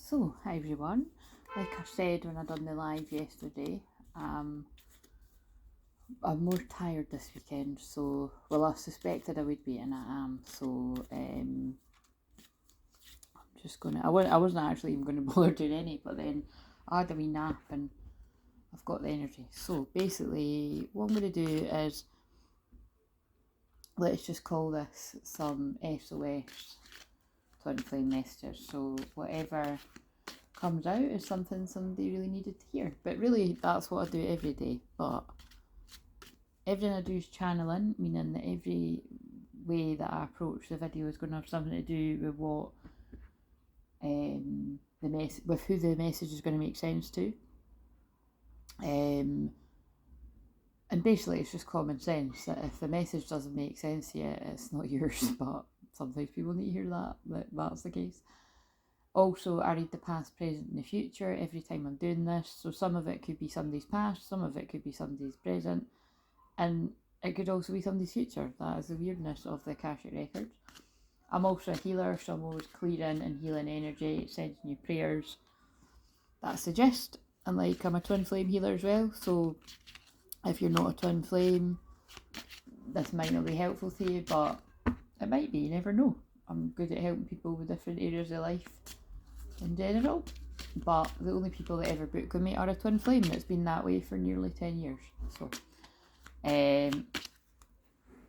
So, hi everyone. Like I said when I done the live yesterday, I'm more tired this weekend. So, well, I suspected I would be, and I am. So, I'm just gonna. I wasn't actually even gonna bother doing any, but then I had a wee nap and I've got the energy. So basically, what I'm gonna do is let's just call this some SOS twin flame messages. So whatever comes out is something somebody really needed to hear. But really, that's what I do every day. But everything I do is channeling, meaning that every way that I approach the video is going to have something to do with what with who the message is going to make sense to. And basically, it's just common sense that if the message doesn't make sense yet, it's not yours. But sometimes people need to hear that that's the case. Also, I read the past, present, and the future every time I'm doing this. So some of it could be somebody's past, some of it could be somebody's present, and it could also be somebody's future. That is the weirdness of the Akashic Records. I'm also a healer, so I'm always clearing and healing energy, sending you prayers that suggest. And like, I'm a twin flame healer as well, so if you're not a twin flame, this might not be helpful to you, but it might be, you never know. I'm good at helping people with different areas of life in general, but the only people that ever book with me are a twin flame that's been that way for nearly 10 years. So,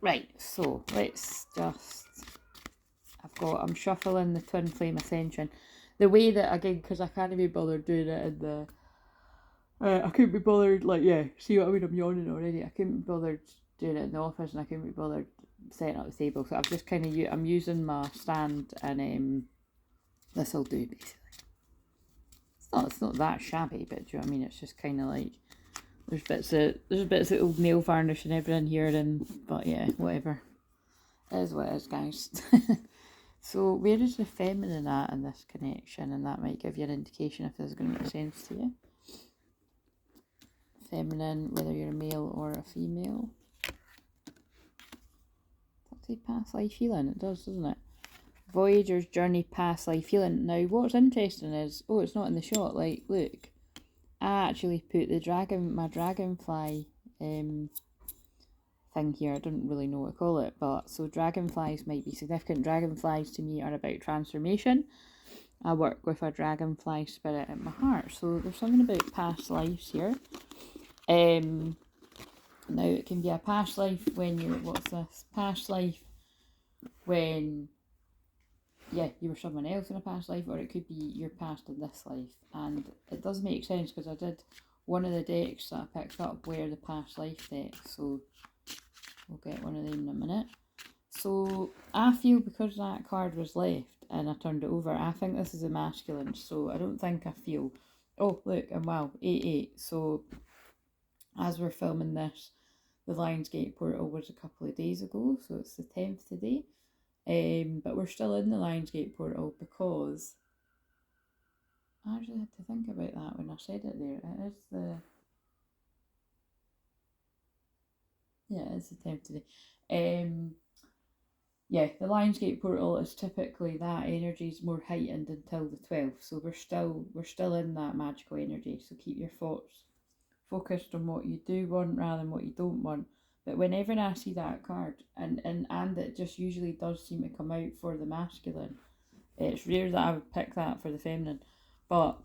right, so let's just, I'm shuffling the twin flame ascension. The way that, again, because I can't be bothered doing it in the, I couldn't be bothered, like, yeah, see what I mean, I'm yawning already. I couldn't be bothered doing it in the office, and I couldn't be bothered setting up the table, so I've just kind of, I'm using my stand, and this will do, basically. It's not that shabby, but do you know what I mean? It's just kind of like, there's bits of old nail varnish and everything here, but yeah, whatever. It is what it is, guys. So where is the feminine at in this connection? And that might give you an indication if this is going to make sense to you. Feminine, whether you're a male or a female. Does it say past life healing? It does, doesn't it? Voyager's journey past life healing. Now, what's interesting is, it's not in the shot. Like, look, I actually put my dragonfly thing here. I don't really know what to call it, but so dragonflies might be significant. Dragonflies to me are about transformation. I work with a dragonfly spirit in my heart, so there's something about past lives here. Now it can be a past life when you're, what's this? Past life when, yeah, you were someone else in a past life, or it could be your past in this life. And it does make sense because I did one of the decks that I picked up were the past life decks, so we'll get one of them in a minute. So I feel because that card was left and I turned it over, I think this is a masculine, so I don't think I feel, oh look, and wow, 8-8, so as we're filming this, the Lionsgate portal was a couple of days ago, so it's the 10th today. But we're still in the Lionsgate portal because I actually had to think about that when I said it there. It is it's the 10th today. Yeah, the Lionsgate portal is typically that energy is more heightened until the 12th, so we're still in that magical energy. So keep your thoughts focused on what you do want rather than what you don't want. But whenever I see that card, and it just usually does seem to come out for the masculine, it's rare that I would pick that for the feminine. But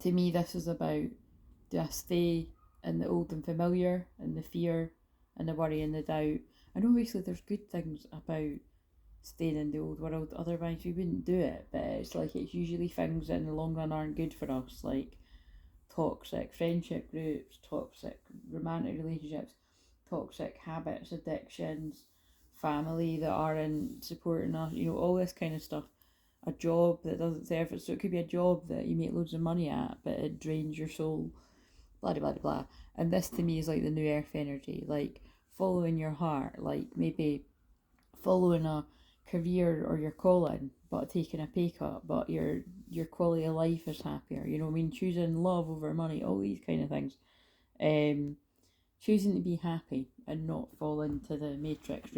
to me, this is about, do I stay in the old and familiar, and the fear, and the worry and the doubt? And obviously there's good things about staying in the old world, otherwise we wouldn't do it, but it's like, it's usually things that in the long run aren't good for us, like toxic friendship groups, toxic romantic relationships, toxic habits, addictions, family that aren't supporting us, all this kind of stuff. A job that doesn't serve us, so it could be a job that you make loads of money at, but it drains your soul, blah blah blah blah. And this to me is like the new earth energy, like following your heart, like maybe following a career or your calling, but taking a pay cut, but your quality of life is happier. You know what I mean? Choosing love over money, all these kind of things. Choosing to be happy and not fall into the matrix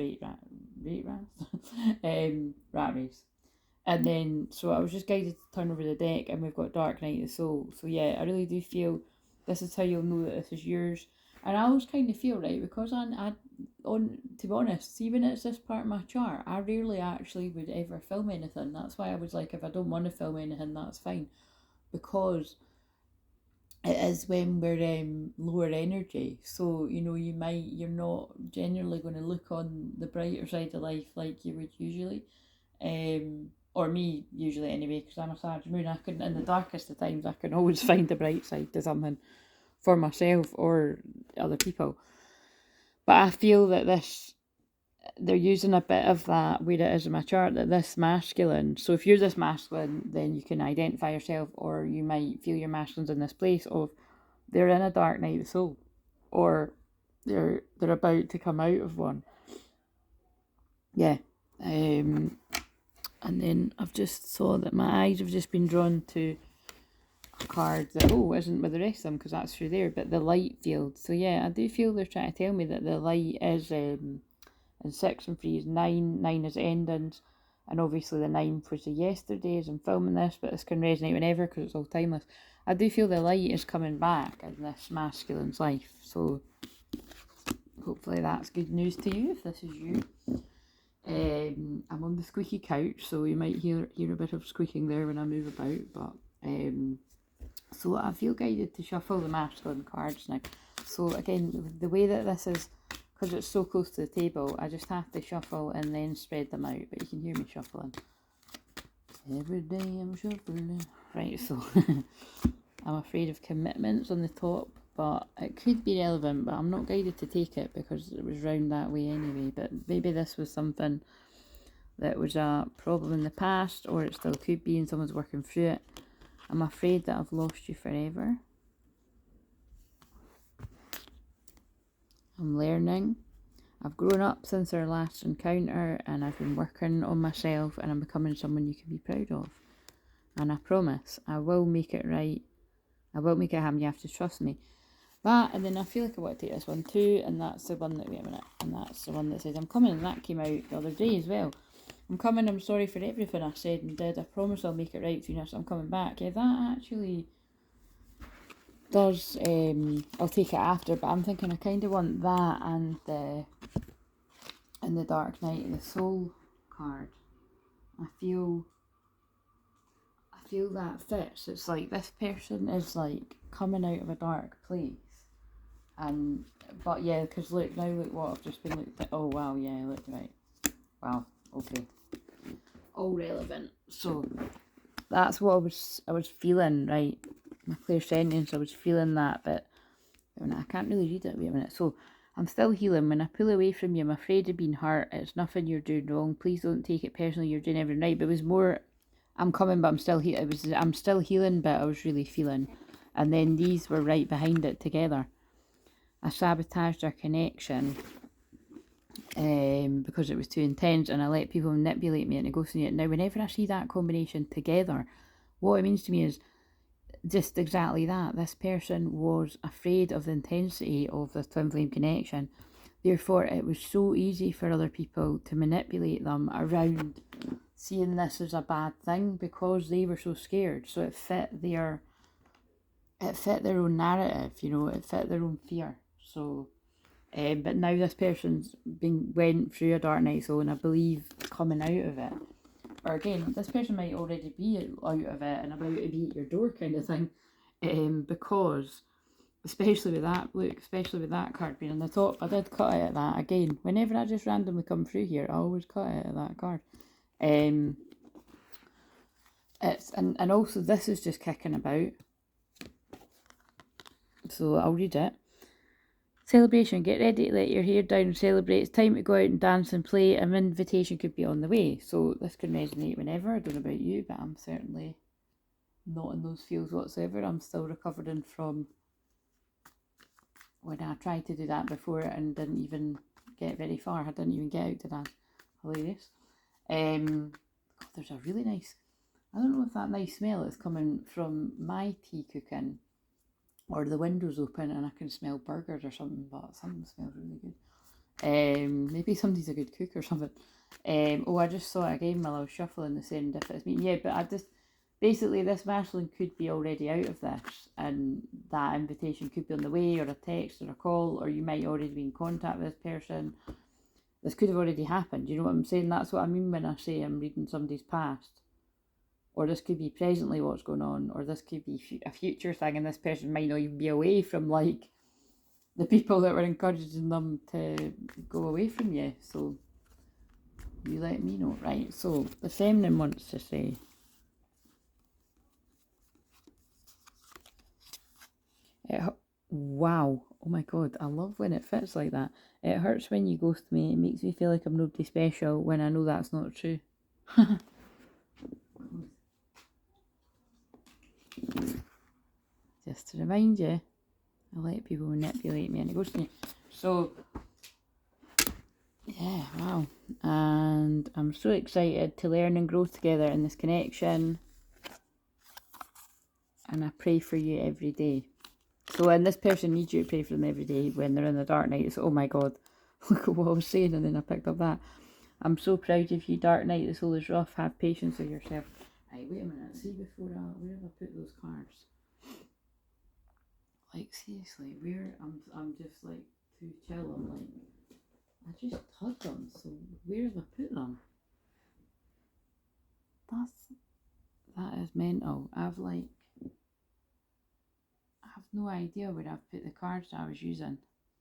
rat race. And then, so I was just guided to turn over the deck, and we've got Dark Night of the Soul. So yeah, I really do feel this is how you'll know that this is yours. And I always kind of feel, right, because to be honest, even it's this part of my chart, I rarely actually would ever film anything. That's why I was like, if I don't want to film anything, that's fine. Because it is when we're lower energy. So, you know, you're not generally going to look on the brighter side of life like you would usually. Or me usually anyway, because I'm a Sag moon. I can, in the darkest of times, I can always find the bright side to something for myself or other people. But I feel that they're using a bit of that where it is in my chart, that this masculine, so if you're this masculine, then you can identify yourself, or you might feel your masculine's in this place of they're in a dark night of the soul, or they're about to come out of one. Yeah. And then I've just saw that my eyes have just been drawn to a card that, isn't with the rest of them, because that's through there, but the light field. So yeah, I do feel they're trying to tell me that the light is, and 6 and 3 is 9, 9 is endings, and obviously the 9 was the yesterdays. I'm filming this, but this can resonate whenever, because it's all timeless. I do feel the light is coming back in this masculine's life, so hopefully that's good news to you, if this is you. I'm on the squeaky couch, so you might hear a bit of squeaking there when I move about, but so I feel guided to shuffle the masculine cards now. So again, the way that this is, because it's so close to the table, I just have to shuffle and then spread them out, but you can hear me shuffling. Every day I'm shuffling. Right, so I'm afraid of commitments on the top, but it could be relevant, but I'm not guided to take it because it was round that way anyway. But maybe this was something that was a problem in the past, or it still could be and someone's working through it. I'm afraid that I've lost you forever. I'm learning. I've grown up since our last encounter, and I've been working on myself, and I'm becoming someone you can be proud of. And I promise I will make it right. I will make it happen. You have to trust me. That, and then I feel like I want to take this one too, and that's the one that, wait a minute, and that's the one that says I'm coming, and that came out the other day as well. I'm coming, I'm sorry for everything I said and did. I promise I'll make it right between us. I'm coming back. Yeah, that actually does, I'll take it after, but I'm thinking I kind of want that and the Dark Night of the Soul card. I feel that fits. It's like this person is like coming out of a dark place. And, but yeah, because look what I've just been looked at. Oh wow, yeah, look, right. Wow, okay. All relevant. So that's what I was feeling, right? My clairsentience, I was feeling that, but I can't really read it. Wait a minute. So I'm still healing. When I pull away from you, I'm afraid of being hurt. It's nothing you're doing wrong. Please don't take it personally. You're doing everything right. But it was more, I'm coming, but I'm still I'm still healing, but I was really feeling. And then these were right behind it together. I sabotaged our connection because it was too intense, and I let people manipulate me into ghosting it. Now, whenever I see that combination together, what it means to me is just exactly that. This person was afraid of the intensity of the twin flame connection. Therefore, it was so easy for other people to manipulate them around seeing this as a bad thing because they were so scared. So it fit their own narrative, you know, it fit their own fear. So, but now this person's went through a dark night soul, and I believe coming out of it, or again, this person might already be out of it and about to be at your door kind of thing, because especially with that card being on the top, I did cut it at that. Again, whenever I just randomly come through here, I always cut it at that card. It's and also this is just kicking about, so I'll read it. Celebration, get ready to let your hair down and celebrate. It's time to go out and dance and play. An invitation could be on the way. So this can resonate whenever. I don't know about you, but I'm certainly not in those feels whatsoever. I'm still recovering from when I tried to do that before and didn't even get very far. I didn't even get out to dance. Hilarious. God, there's a really nice, I don't know if that nice smell is coming from my tea cooking or the windows open and I can smell burgers or something, but something smells really good. Maybe somebody's a good cook or something. Oh, I just saw it again while I was shuffling the serendipitous meeting. Yeah, but I just, basically this masculine could be already out of this, and that invitation could be on the way, or a text or a call, or you might already be in contact with this person. This could have already happened. You know what I'm saying? That's what I mean when I say I'm reading somebody's past. Or this could be presently what's going on, or this could be a future thing, and this person might not even be away from like the people that were encouraging them to go away from you. So you let me know. Right, so the feminine wants to say, wow, oh my god, I love when it fits like that. It hurts when you ghost me. It makes me feel like I'm nobody special when I know that's not true. Just to remind you, I let people manipulate me into ghosting you. So yeah, wow. And I'm so excited to learn and grow together in this connection. And I pray for you every day. So, and this person needs you to pray for them every day when they're in the dark night. So, oh my God, look at what I was saying, and then I picked up that. I'm so proud of you, dark night. The soul is rough. Have patience with yourself. Right, wait a minute. See before where have I put those cards? Like seriously, where I'm just like too chill. I'm like, I just had them. So where have I put them? That is mental. I have no idea where I've put the cards I was using.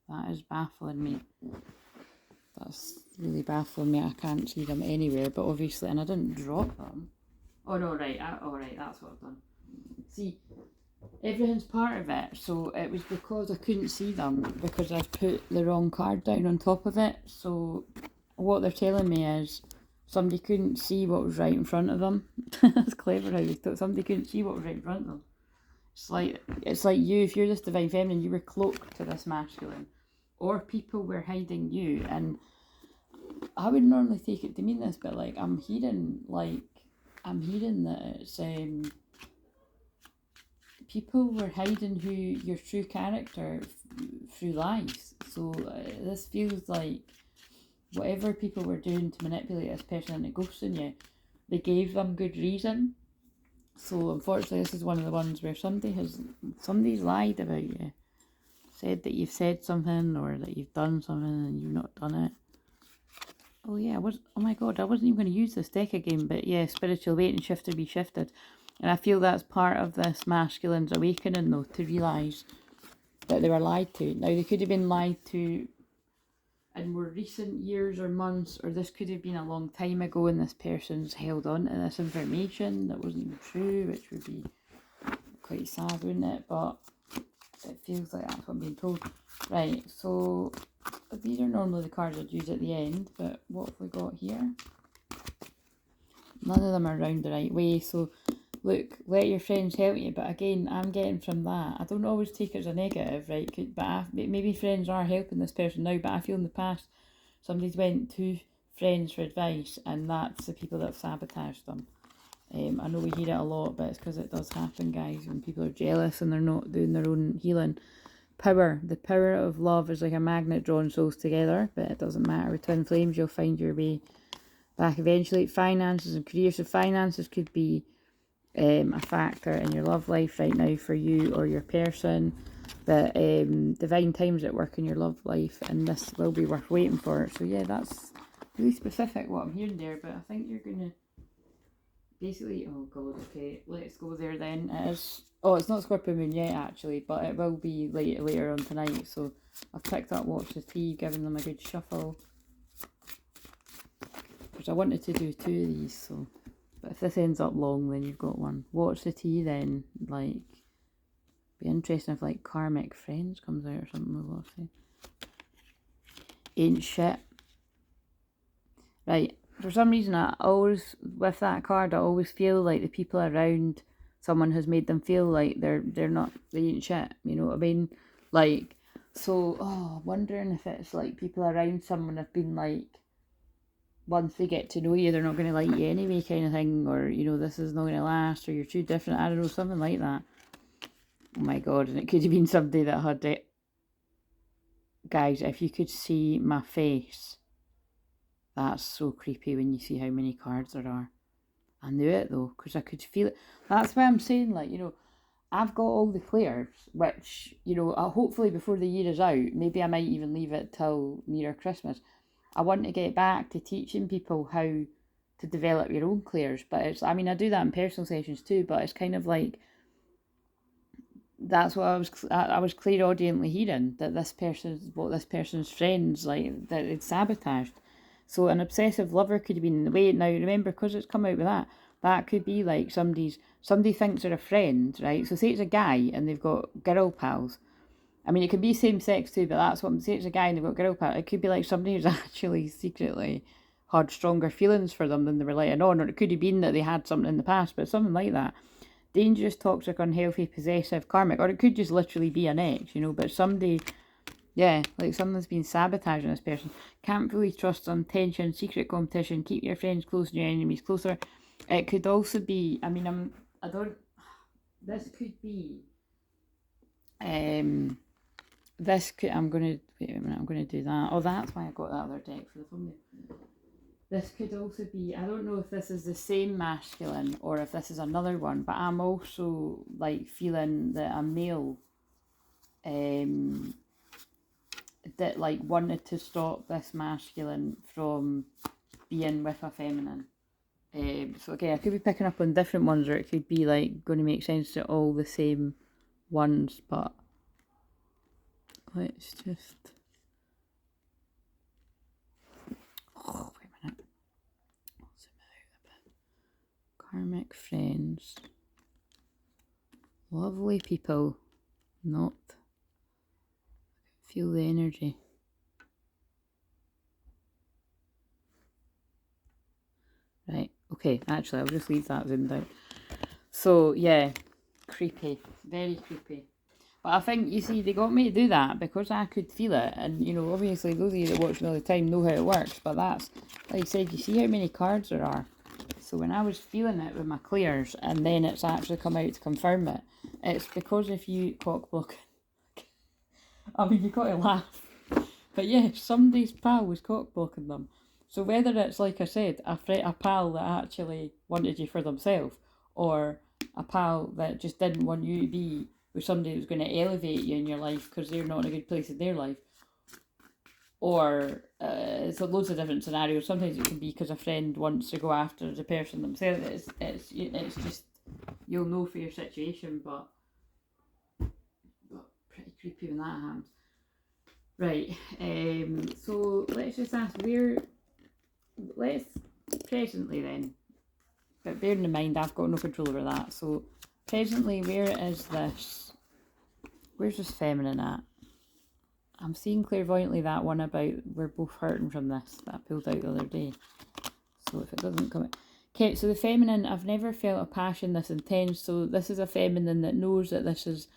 That is baffling me. That's really baffling me. I can't see them anywhere, but obviously, and I didn't drop them. Oh no, right, alright, that's what I've done. See, everything's part of it, so it was because I couldn't see them, because I've put the wrong card down on top of it. So what they're telling me is somebody couldn't see what was right in front of them. That's clever how they thought somebody couldn't see what was right in front of them. It's like you, if you're this divine feminine, you were cloaked to this masculine, or people were hiding you. And I would normally take it to mean this, but like I'm hearing that it's people were hiding who your true character through lies. So this feels like whatever people were doing to manipulate this person into ghosting you, they gave them good reason. So unfortunately, this is one of the ones where somebody's lied about you, said that you've said something or that you've done something and you've not done it. Oh yeah, oh my god, I wasn't even going to use this deck again, but yeah, spiritual weight and shifter be shifted. And I feel that's part of this masculine's awakening though, to realise that they were lied to. Now they could have been lied to in more recent years or months, or this could have been a long time ago and this person's held on to this information that wasn't even true, which would be quite sad, wouldn't it? But it feels like that's what I'm being told. Right, so these are normally the cards I'd use at the end, but what have we got here? None of them are round the right way, so look, let your friends help you. But again, I'm getting from that, I don't always take it as a negative, right? But maybe friends are helping this person now, but I feel in the past somebody's went to friends for advice, and that's the people that have sabotaged them. I know we hear it a lot, but it's because it does happen, guys, when people are jealous and they're not doing their own healing. The power of love is like a magnet drawing souls together, but it doesn't matter. With twin flames, you'll find your way back eventually. Finances and career. So finances could be a factor in your love life right now for you or your person. But divine times at work in your love life, and this will be worth waiting for. So yeah, that's really specific what I'm hearing there, but I think you're going to basically, oh god, okay, let's go there then. It is, oh, it's not Scorpio Moon yet actually, but it will be later on tonight. So I've picked up Watch the Tea, giving them a good shuffle, because I wanted to do two of these. So, but if this ends up long, then you've got one. Watch the Tea then, like, be interesting if like Karmic Friends comes out or something. We'll see. Ain't shit. Right. For some reason, with that card, I always feel like the people around someone has made them feel like they ain't shit, you know what I mean? Like, so, wondering if it's like people around someone have been like, once they get to know you, they're not going to like you anyway, kind of thing, or, you know, this is not going to last, or you're too different, I don't know, something like that. Oh my god, and it could have been somebody that had it. Guys, if you could see my face That's so creepy when you see how many cards there are. I knew it though, because I could feel it. That's why I'm saying, like, you know, I've got all the clairs, which, you know, hopefully before the year is out, maybe I might even leave it till nearer Christmas. I want to get back to teaching people how to develop your own clairs. But it's, I mean, I do that in personal sessions too, but it's kind of like, that's what I was clairaudiently hearing, that this person's friends, like, that it's sabotaged. So an obsessive lover could have been in the way. Now remember, because it's come out with that could be like somebody thinks they're a friend, right? So say it's a guy and they've got girl pals. I mean, it can be same sex too, but that's what I'm saying. It's a guy and they've got girl pals. It could be like somebody who's actually secretly had stronger feelings for them than they were letting on, or it could have been that they had something in the past, but something like that. Dangerous, toxic, unhealthy, possessive, karmic, or it could just literally be an ex, you know, but somebody, yeah, like someone's been sabotaging this person. Can't fully trust them, tension, secret competition, keep your friends close and your enemies closer. It could also be, I mean, this could be, I'm going to do that. Oh, that's why I got that other deck for the thumbnail. This could also be, I don't know if this is the same masculine or if this is another one, but I'm also like feeling that a male that like wanted to stop this masculine from being with a feminine. So again, I could be picking up on different ones, or it could be like going to make sense to all the same ones, but let's just... Oh, wait a minute. I'll zoom out a bit. Karmic friends. Lovely people. Not. Feel the energy. Right, okay, actually I'll just leave that zoomed out. So yeah, creepy, very creepy. But I think, you see, they got me to do that because I could feel it. And, you know, obviously those of you that watch me all the time know how it works. But that's, like I said, you see how many cards there are. So when I was feeling it with my clairs and then it's actually come out to confirm it, it's because if you cock block, I mean, you got to laugh. But yeah, somebody's pal was cock blocking them. So whether it's, like I said, a pal that actually wanted you for themselves, or a pal that just didn't want you to be with somebody who's going to elevate you in your life because they're not in a good place in their life, or it's loads of different scenarios. Sometimes it can be because a friend wants to go after the person themselves. It's just, you'll know for your situation, but pretty creepy when that happens. Right, so let's just ask presently then, but bearing in mind I've got no control over that, so presently, where's this feminine at? I'm seeing clairvoyantly that one about we're both hurting from this that I pulled out the other day. So if it doesn't come... Okay, so the feminine, I've never felt a passion this intense. So this is a feminine that knows that this is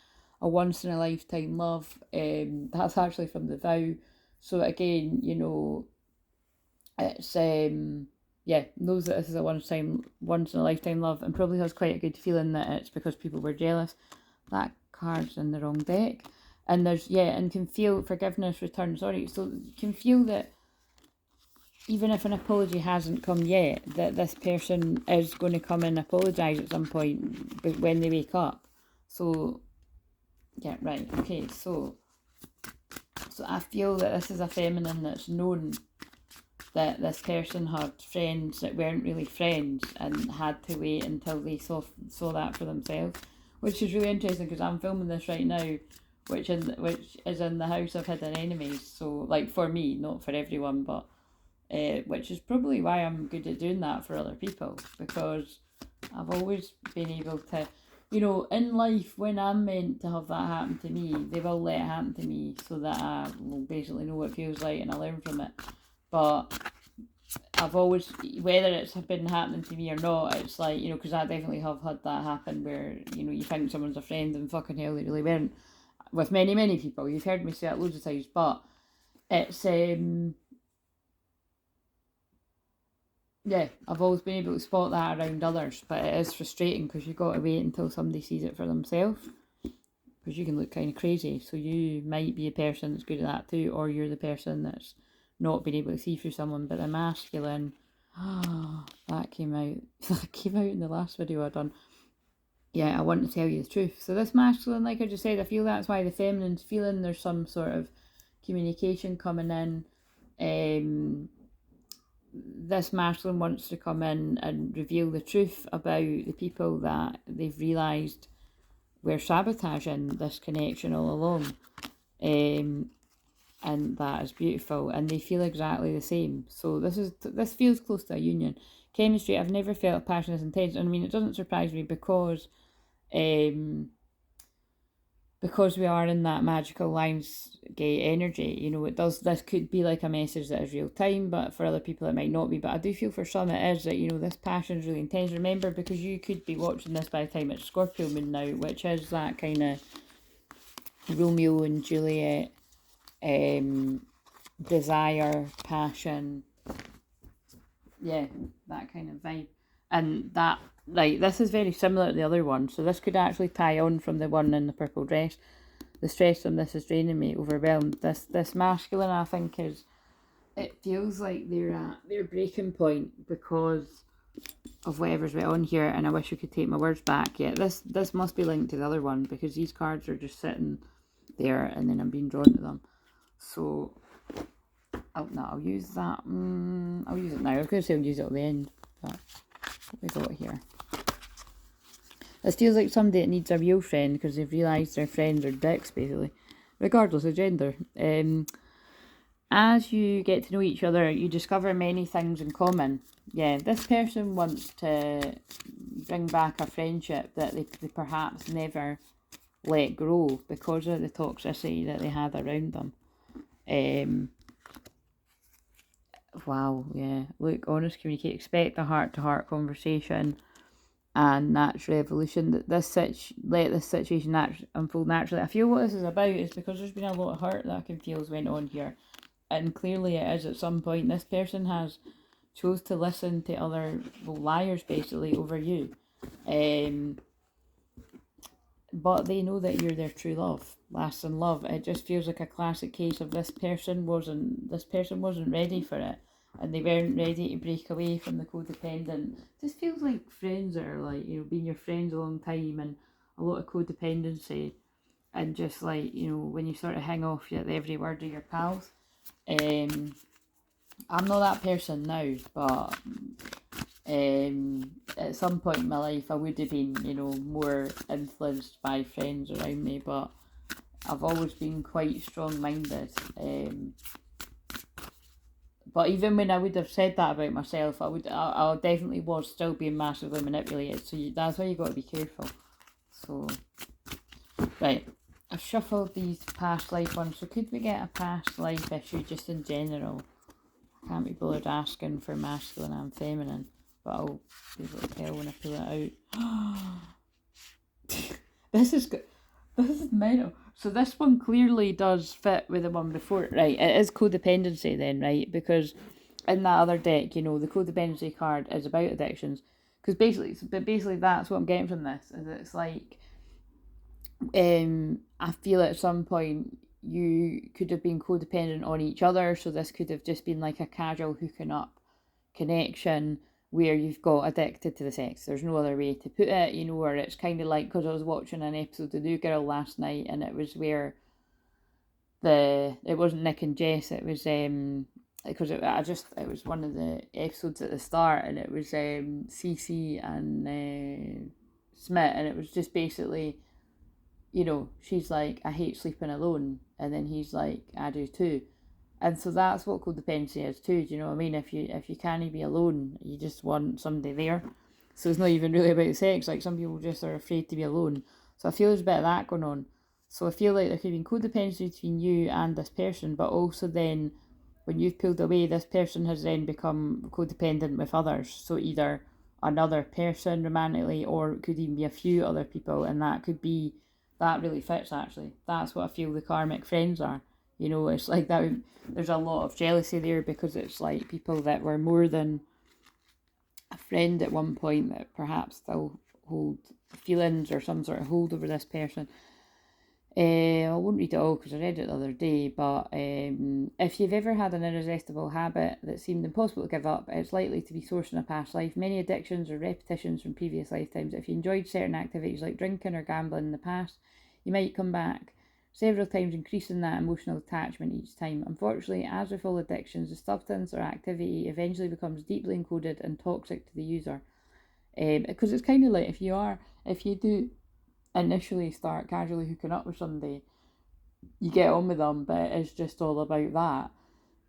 a once in a lifetime love. That's actually from the vow. So again, you know, it's knows that this is a once in a lifetime love, and probably has quite a good feeling that it's because people were jealous. That card's in the wrong deck. And there's, and can feel forgiveness, return, sorry. So you can feel that even if an apology hasn't come yet, that this person is going to come and apologise at some point when they wake up. So, yeah, right, okay, so I feel that this is a feminine that's known that this person had friends that weren't really friends and had to wait until they saw that for themselves, which is really interesting because I'm filming this right now, which is in the house of hidden enemies. So, like, for me, not for everyone, but which is probably why I'm good at doing that for other people, because I've always been able to, you know, in life, when I'm meant to have that happen to me, they will let it happen to me so that I will basically know what it feels like and I learn from it. But I've always, whether it's been happening to me or not, it's like, you know, because I definitely have had that happen where, you know, you think someone's a friend and fucking hell they really weren't, with many, many people. You've heard me say it loads of times, but it's, I've always been able to spot that around others, but it is frustrating because you've got to wait until somebody sees it for themselves, because you can look kind of crazy. So you might be a person that's good at that too, or you're the person that's not being able to see through someone. But the masculine, that came out in the last video I done. Yeah, I want to tell you the truth. So this masculine, like I just said, I feel that's why the feminine's feeling there's some sort of communication coming in. This masculine wants to come in and reveal the truth about the people that they've realised were sabotaging this connection all along. And that is beautiful, and they feel exactly the same. So this feels close to a union. Chemistry, I've never felt a passion as intense, and I mean, it doesn't surprise me because we are in that magical Lionsgate energy, you know, this could be like a message that is real time, but for other people it might not be. But I do feel for some it is, that, you know, this passion is really intense. Remember, because you could be watching this by the time it's Scorpio moon now, which is that kind of Romeo and Juliet, desire, passion, yeah, that kind of vibe. And that, like, this is very similar to the other one, so this could actually tie on from the one in the purple dress. The stress on this is draining me, overwhelmed. This masculine, I think, it feels like they're at their breaking point because of whatever's went on here, and I wish I could take my words back. Yeah, this must be linked to the other one, because these cards are just sitting there and then I'm being drawn to them. So I'll use that. I'll use it now. I was going to say I'll use it at the end, but what we got here? This feels like somebody that needs a real friend because they've realised their friends are dicks, basically, regardless of gender. As you get to know each other, you discover many things in common. Yeah, this person wants to bring back a friendship that they perhaps never let grow because of the toxicity that they had around them. Wow, yeah. Look, honest, communicate, expect a heart-to-heart conversation and natural evolution. Let this situation unfold naturally. I feel what this is about is because there's been a lot of hurt that I can feel has went on here, and clearly it is at some point. This person has chose to listen to other liars, basically, over you. But they know that you're their true love, lasting love. It just feels like a classic case of this person wasn't ready for it, and they weren't ready to break away from the codependent. It just feels like friends that are like, you know, being your friends a long time, and a lot of codependency, and just like, you know, when you sort of hang off at every word of your pals. I'm not that person now, but at some point in my life I would have been, you know, more influenced by friends around me, but I've always been quite strong-minded. But even when I would have said that about myself, I definitely was still being massively manipulated, so that's why you got to be careful. So, right, I've shuffled these past life ones, so could we get a past life issue just in general? Can't be bothered asking for masculine and feminine, but I'll be able to tell when I pull it out. This is good. This is mental. So this one clearly does fit with the one before, right? It is codependency then, right? Because in that other deck, you know, the codependency card is about addictions. Because basically that's what I'm getting from this. Is it's like, I feel at some point you could have been codependent on each other, so this could have just been like a casual hooking up connection where you've got addicted to the sex. There's no other way to put it, you know, or it's kind of like, because I was watching an episode of New Girl last night, and it was where it wasn't Nick and Jess, it was because it was one of the episodes at the start, and it was Cece and Smith, and it was just basically, you know, she's like, I hate sleeping alone, and then he's like, I do too. And so that's what codependency is too, do you know what I mean? If you can't be alone, you just want somebody there. So it's not even really about sex, like some people just are afraid to be alone. So I feel there's a bit of that going on. So I feel like there could be codependency between you and this person, but also then when you've pulled away, this person has then become codependent with others. So either another person romantically, or it could even be a few other people, and that really fits actually. That's what I feel the karmic friends are. You know, it's like that. There's a lot of jealousy there because it's like people that were more than a friend at one point that perhaps still hold feelings or some sort of hold over this person. I won't read it all because I read it the other day, but if you've ever had an irresistible habit that seemed impossible to give up, it's likely to be sourced in a past life. Many addictions are repetitions from previous lifetimes. If you enjoyed certain activities like drinking or gambling in the past, you might come back several times, increasing that emotional attachment each time. Unfortunately, as with all addictions, the substance or activity eventually becomes deeply encoded and toxic to the user. Because it's kind of like if you do initially start casually hooking up with somebody, you get on with them, but it's just all about that.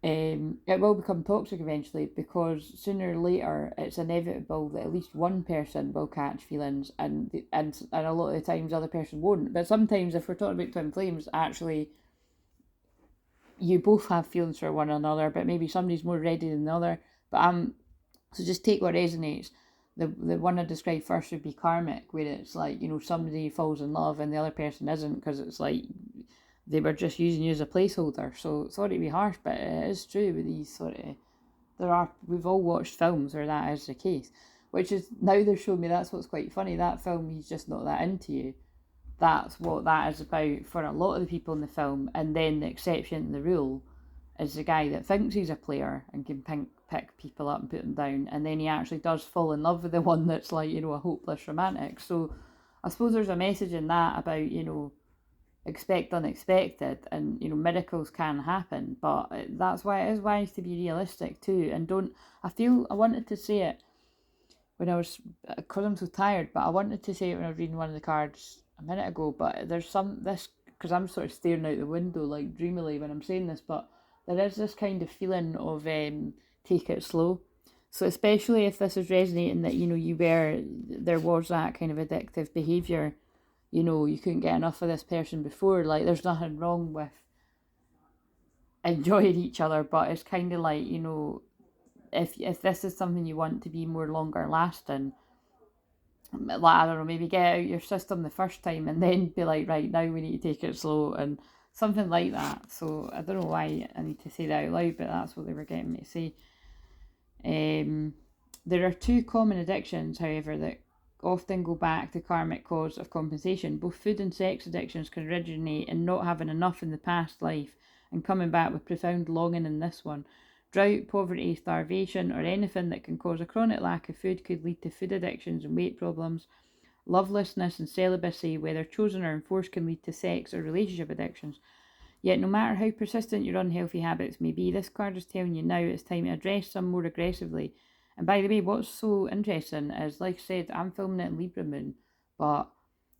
It will become toxic eventually because sooner or later it's inevitable that at least one person will catch feelings, and a lot of the times the other person won't. But sometimes, if we're talking about twin flames, actually you both have feelings for one another, but maybe somebody's more ready than the other. But so just take what resonates. The one I described first would be karmic, where it's like, somebody falls in love and the other person isn't, because it's like they were just using you as a placeholder. So sorry to be harsh, but it is true with these sort of, we've all watched films where that is the case, which is, now they're showing me that's what's quite funny. That film, he's just not that into you. That's what that is about for a lot of the people in the film. And then the exception to the rule is the guy that thinks he's a player and can pick people up and put them down, and then he actually does fall in love with the one that's like, a hopeless romantic. So I suppose there's a message in that about, expect unexpected, and miracles can happen, but that's why it is wise to be realistic too. And don't, I wanted to say it when I was, because I'm so tired, but I wanted to say it when I was reading one of the cards a minute ago, but there's because I'm sort of staring out the window like dreamily when I'm saying this, but there is this kind of feeling of take it slow. So especially if this is resonating, that there was that kind of addictive behaviour, you couldn't get enough of this person before, like there's nothing wrong with enjoying each other, but it's kind of like, if this is something you want to be more longer lasting, like, I don't know, maybe get out your system the first time and then be like, right, now we need to take it slow, and something like that. So I don't know why I need to say that out loud, but that's what they were getting me to say. There are two common addictions, however, that often go back to karmic cause of compensation. Both food and sex addictions can originate in not having enough in the past life and coming back with profound longing in this one. Drought, poverty, starvation, or anything that can cause a chronic lack of food could lead to food addictions and weight problems. Lovelessness and celibacy, whether chosen or enforced, can lead to sex or relationship addictions. Yet no matter how persistent your unhealthy habits may be, this card is telling you now it's time to address them more aggressively. And by the way, what's so interesting is, like I said, I'm filming it in Libra Moon, but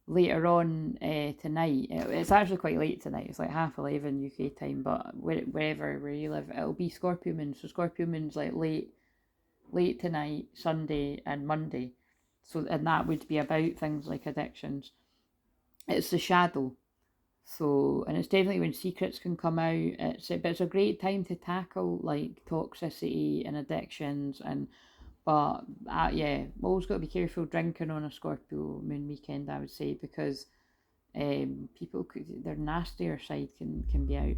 later on tonight, it's actually quite late tonight, it's like 11:30 UK time, but wherever where you live, it'll be Scorpio Moon. So Scorpio Moon's like late tonight, Sunday and Monday. So, and that would be about things like addictions. It's the shadow. So, and it's definitely when secrets can come out. But it's a great time to tackle like toxicity and addictions. But yeah, always got to be careful drinking on a Scorpio Moon weekend, I would say, because people their nastier side can be out.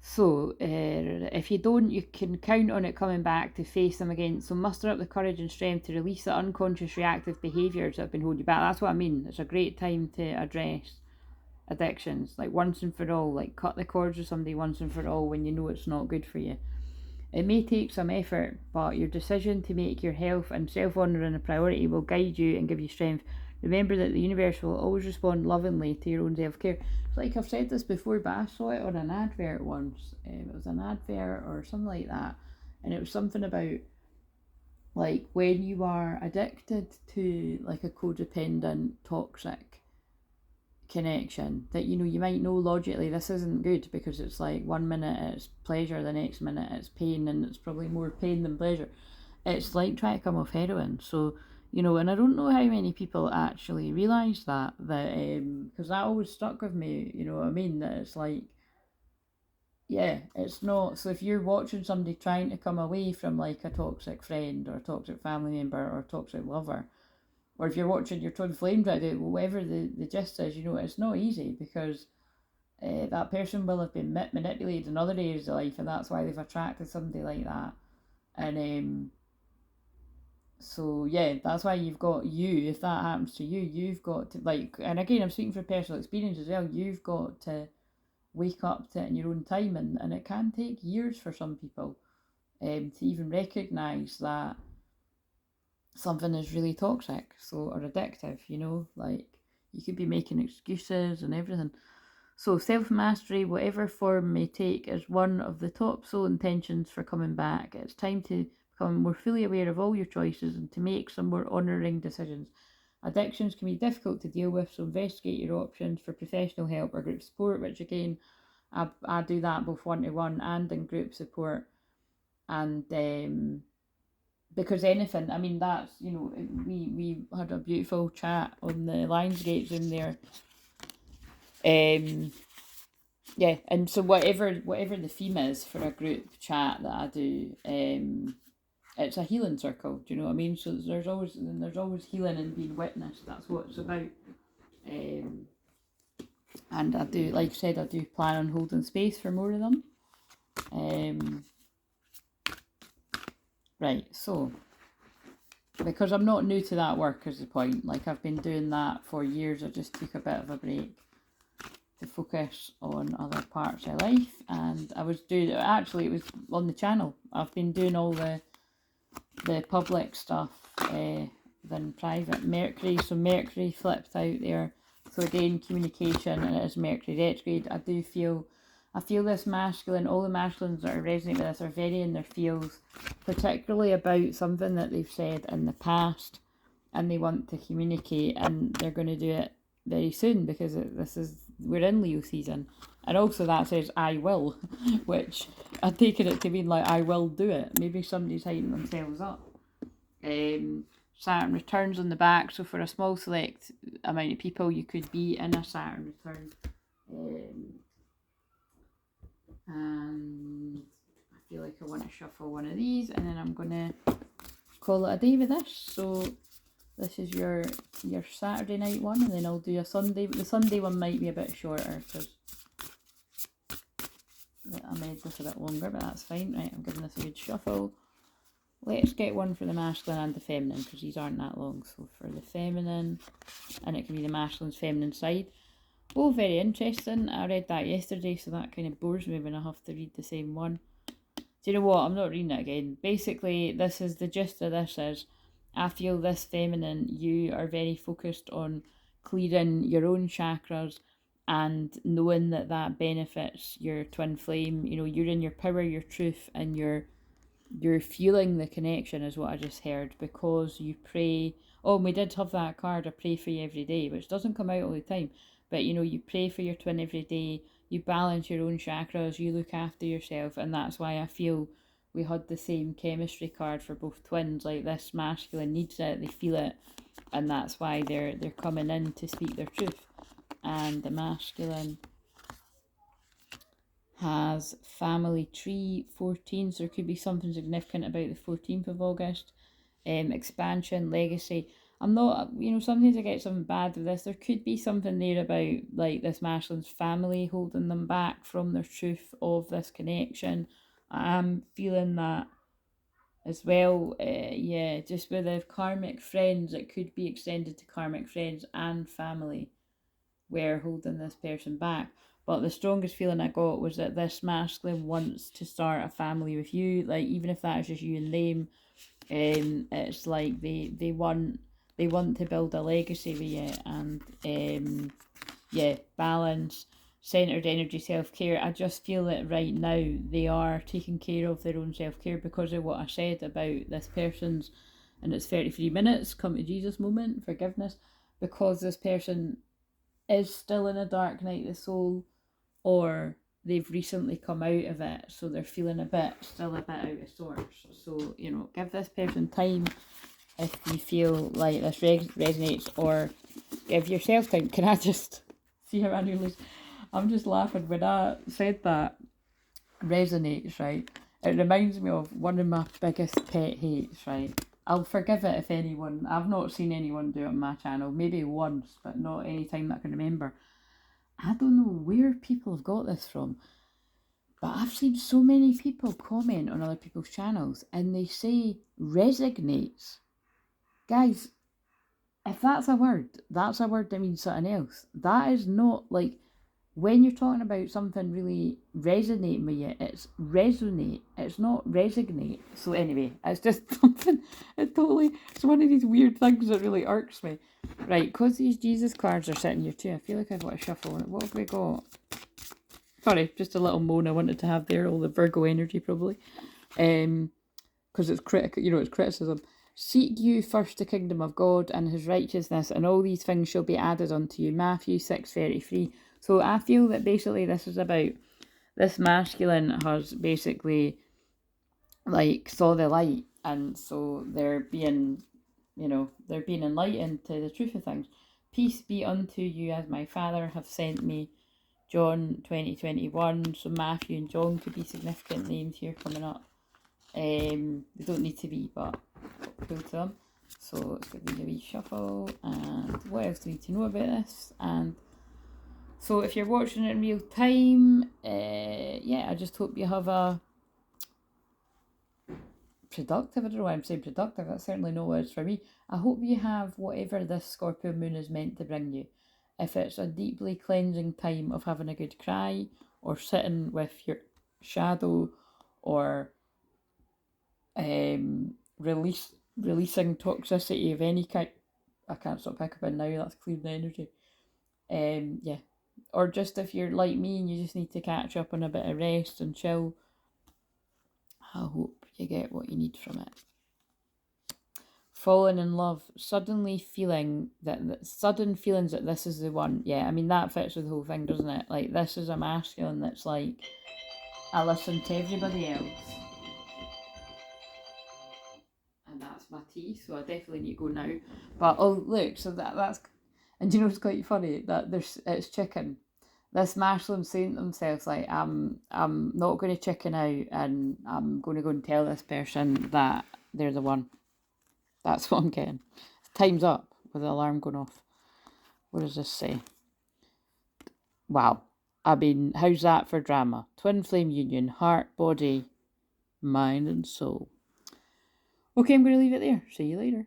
So, if you don't, you can count on it coming back to face them again. So muster up the courage and strength to release the unconscious reactive behaviours that have been holding you back. That's what I mean. It's a great time to address addictions, like once and for all, like cut the cords with somebody once and for all when you know it's not good for you. It may take some effort, but your decision to make your health and self-honouring a priority will guide you and give you strength. Remember that the universe will always respond lovingly to your own self-care. It's like I've said this before, but I saw it on an advert once. It was an advert or something like that, and it was something about like when you are addicted to like a codependent, toxic connection, that you might know logically this isn't good, because it's like 1 minute it's pleasure, the next minute it's pain, and it's probably more pain than pleasure. It's like trying to come off heroin. So and I don't know how many people actually realise that because that always stuck with me, you know what I mean, that it's like, yeah, it's not. So if you're watching somebody trying to come away from like a toxic friend or a toxic family member or a toxic lover, or if you're watching your twin flame try to, whatever the gist is, it's not easy, because that person will have been manipulated in other areas of life, and that's why they've attracted somebody like that. And So yeah, that's why you've got you, if that happens to you, you've got to, like, and again, I'm speaking from personal experience as well, you've got to wake up to it in your own time, and it can take years for some people to even recognise that something is really toxic, so, or addictive, you know, like, you could be making excuses and everything. So self-mastery, whatever form may take, is one of the top soul intentions for coming back. It's time to become more fully aware of all your choices and to make some more honouring decisions. Addictions can be difficult to deal with, so investigate your options for professional help or group support, which again, I do that both one-to-one and in group support. And because anything, I mean, that's, you know, we had a beautiful chat on the Lionsgate Zoom there. Yeah, and so whatever the theme is for a group chat that I do, it's a healing circle. Do you know what I mean? So there's always healing and being witnessed. That's what it's about. And I do, like I said, I do plan on holding space for more of them. Right, so because I'm not new to that work is the point. Like, I've been doing that for years. I just took a bit of a break to focus on other parts of life, and I was doing, actually it was on the channel, I've been doing all the public stuff than private. Mercury, so Mercury flipped out there, so again, communication, and it is Mercury retrograde. I feel this masculine, all the masculines that are resonating with this are very in their feels, particularly about something that they've said in the past and they want to communicate, and they're going to do it very soon because we're in Leo season. And also that says I will, which I'm taking it to mean like I will do it. Maybe somebody's hyping themselves up. Saturn returns on the back, so for a small select amount of people you could be in a Saturn return. And I feel like I want to shuffle one of these, and then I'm going to call it a day with this. So this is your Saturday night one, and then I'll do a Sunday. The Sunday one might be a bit shorter because I made this a bit longer, but that's fine. Right, I'm giving this a good shuffle. Let's get one for the masculine and the feminine, because these aren't that long. So for the feminine, and it can be the masculine's feminine side. Oh, very interesting. I read that yesterday, so that kind of bores me when I have to read the same one. Do you know what? I'm not reading it again. Basically, this is the gist of this is, I feel this feminine, you are very focused on clearing your own chakras and knowing that that benefits your twin flame. You know, you're in your power, your truth, and you're feeling the connection is what I just heard, because you pray. Oh, and we did have that card, I pray for you every day, which doesn't come out all the time. But, you know, you pray for your twin every day, you balance your own chakras, you look after yourself, and that's why I feel we had the same chemistry card for both twins. Like, this masculine needs it, they feel it, and that's why they're coming in to speak their truth. And the masculine has family tree 14, so there could be something significant about the 14th of August. Expansion, legacy. I'm not, you know, sometimes I get something bad with this. There could be something there about, like, this masculine's family holding them back from their truth of this connection. I'm feeling that as well. Yeah, just with the karmic friends, it could be extended to karmic friends and family were holding this person back. But the strongest feeling I got was that this masculine wants to start a family with you, like, even if that is just you and them. It's like they want to build a legacy with you, and yeah, balance, centered energy, self-care. I just feel that right now they are taking care of their own self-care because of what I said about this person's, and it's 33 minutes, come to Jesus moment, forgiveness, because this person is still in a dark night of the soul, or they've recently come out of it, so they're feeling still a bit out of sorts. So, you know, give this person time if you feel like this resonates, or give yourself time. Can I just see how I nearly... I'm just laughing when I said that resonates, right? It reminds me of one of my biggest pet hates, right? I'll forgive it if anyone... I've not seen anyone do it on my channel, maybe once, but not any time that I can remember. I don't know where people have got this from, but I've seen so many people comment on other people's channels and they say resignates. Guys, if that's a word that means something else. That is not like, when you're talking about something really resonating with you, it's resonate, it's not resignate. So anyway, it's just something, it's one of these weird things that really irks me. Right, because these Jesus cards are sitting here too, I feel like I've got to shuffle. What have we got? Sorry, just a little moan I wanted to have there, all the Virgo energy probably. Because it's critical, it's criticism. Seek you first the kingdom of God and his righteousness, and all these things shall be added unto you. Matthew 6:33. So I feel that basically this is about, this masculine has basically like saw the light, and so they're being, they're being enlightened to the truth of things. Peace be unto you as my Father have sent me. John 20:21. So Matthew and John could be significant names here coming up. They don't need to be, but cool to them. So it's going to be a wee shuffle. And what else do we need to know about this? And so if you're watching it in real time, I just hope you have a productive, I don't know why I'm saying productive, that's certainly no words for me. I hope you have whatever this Scorpio moon is meant to bring you. If it's a deeply cleansing time of having a good cry, or sitting with your shadow, or releasing toxicity of any kind. I can't stop hiccuping now, that's cleared the energy. Or just if you're like me and you just need to catch up on a bit of rest and chill, I hope you get what you need from it. Falling in love, sudden feelings that this is the one. Yeah, I mean, that fits with the whole thing, doesn't it? Like, this is a masculine that's like, I listen to everybody else. And that's my tea, so I definitely need to go now. But, oh, look, so that's... And you know, it's quite funny that it's chicken. This masculine saying to themselves, like, I'm not going to chicken out, and I'm going to go and tell this person that they're the one. That's what I'm getting. Time's up with the alarm going off. What does this say? Wow. I mean, how's that for drama? Twin flame union, heart, body, mind and soul. Okay, I'm going to leave it there. See you later.